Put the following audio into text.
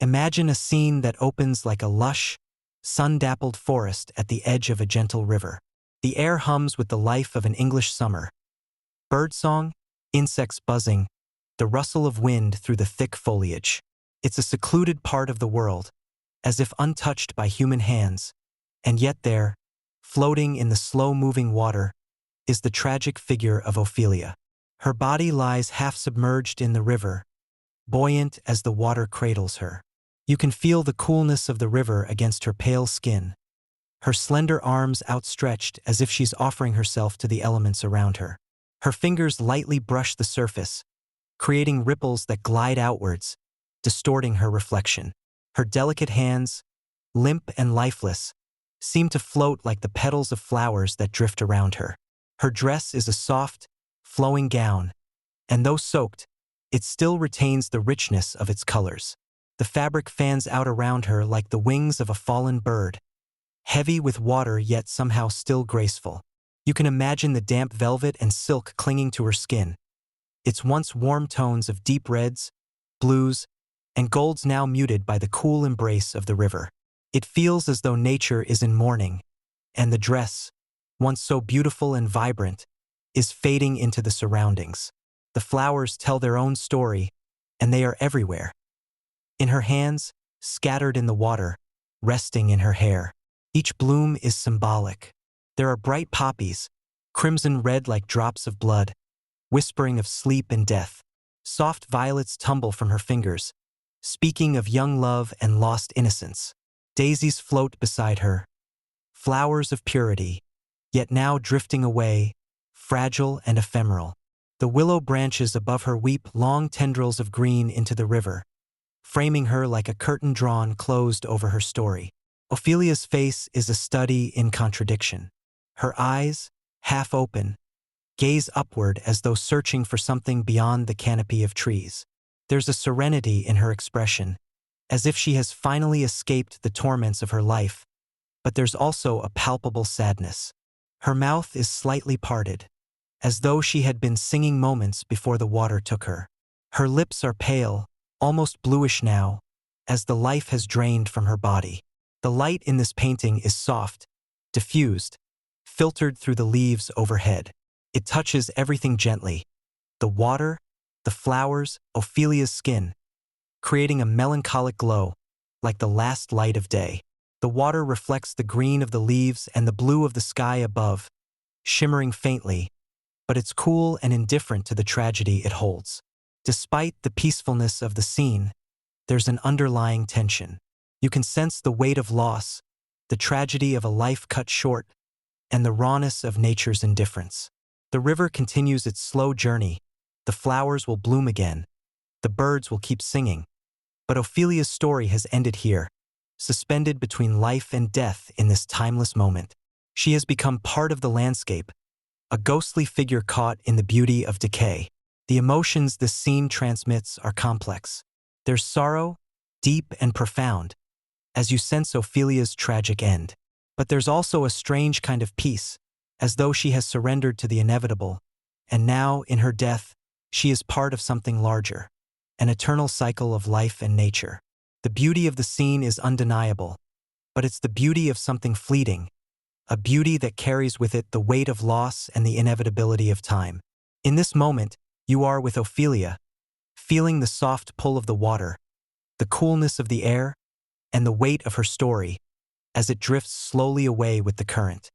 Imagine a scene that opens like a lush, sun-dappled forest at the edge of a gentle river. The air hums with the life of an English summer. Birdsong, insects buzzing, the rustle of wind through the thick foliage. It's a secluded part of the world, as if untouched by human hands, and yet there, floating in the slow-moving water, is the tragic figure of Ophelia. Her body lies half-submerged in the river, buoyant as the water cradles her. You can feel the coolness of the river against her pale skin, her slender arms outstretched as if she's offering herself to the elements around her. Her fingers lightly brush the surface, creating ripples that glide outwards, distorting her reflection. Her delicate hands, limp and lifeless, seem to float like the petals of flowers that drift around her. Her dress is a soft, flowing gown, and though soaked, it still retains the richness of its colors. The fabric fans out around her like the wings of a fallen bird, heavy with water yet somehow still graceful. You can imagine the damp velvet and silk clinging to her skin, its once warm tones of deep reds, blues, and golds now muted by the cool embrace of the river. It feels as though nature is in mourning, and the dress, once so beautiful and vibrant, is fading into the surroundings. The flowers tell their own story, and they are everywhere. In her hands, scattered in the water, resting in her hair. Each bloom is symbolic. There are bright poppies, crimson red like drops of blood, whispering of sleep and death. Soft violets tumble from her fingers, speaking of young love and lost innocence. Daisies float beside her, flowers of purity, yet now drifting away, fragile and ephemeral. The willow branches above her weep long tendrils of green into the river, framing her like a curtain drawn closed over her story. Ophelia's face is a study in contradiction. Her eyes, half open, gaze upward as though searching for something beyond the canopy of trees. There's a serenity in her expression, as if she has finally escaped the torments of her life, but there's also a palpable sadness. Her mouth is slightly parted, as though she had been singing moments before the water took her. Her lips are pale, almost bluish now, as the life has drained from her body. The light in this painting is soft, diffused, filtered through the leaves overhead. It touches everything gently: the water, the flowers, Ophelia's skin, creating a melancholic glow, like the last light of day. The water reflects the green of the leaves and the blue of the sky above, shimmering faintly, but it's cool and indifferent to the tragedy it holds. Despite the peacefulness of the scene, there's an underlying tension. You can sense the weight of loss, the tragedy of a life cut short, and the rawness of nature's indifference. The river continues its slow journey. The flowers will bloom again. The birds will keep singing. But Ophelia's story has ended here, suspended between life and death in this timeless moment. She has become part of the landscape, a ghostly figure caught in the beauty of decay. The emotions this scene transmits are complex. There's sorrow, deep and profound, as you sense Ophelia's tragic end. But there's also a strange kind of peace, as though she has surrendered to the inevitable, and now, in her death, she is part of something larger, an eternal cycle of life and nature. The beauty of the scene is undeniable, but it's the beauty of something fleeting, a beauty that carries with it the weight of loss and the inevitability of time. In this moment, you are with Ophelia, feeling the soft pull of the water, the coolness of the air, and the weight of her story, as it drifts slowly away with the current.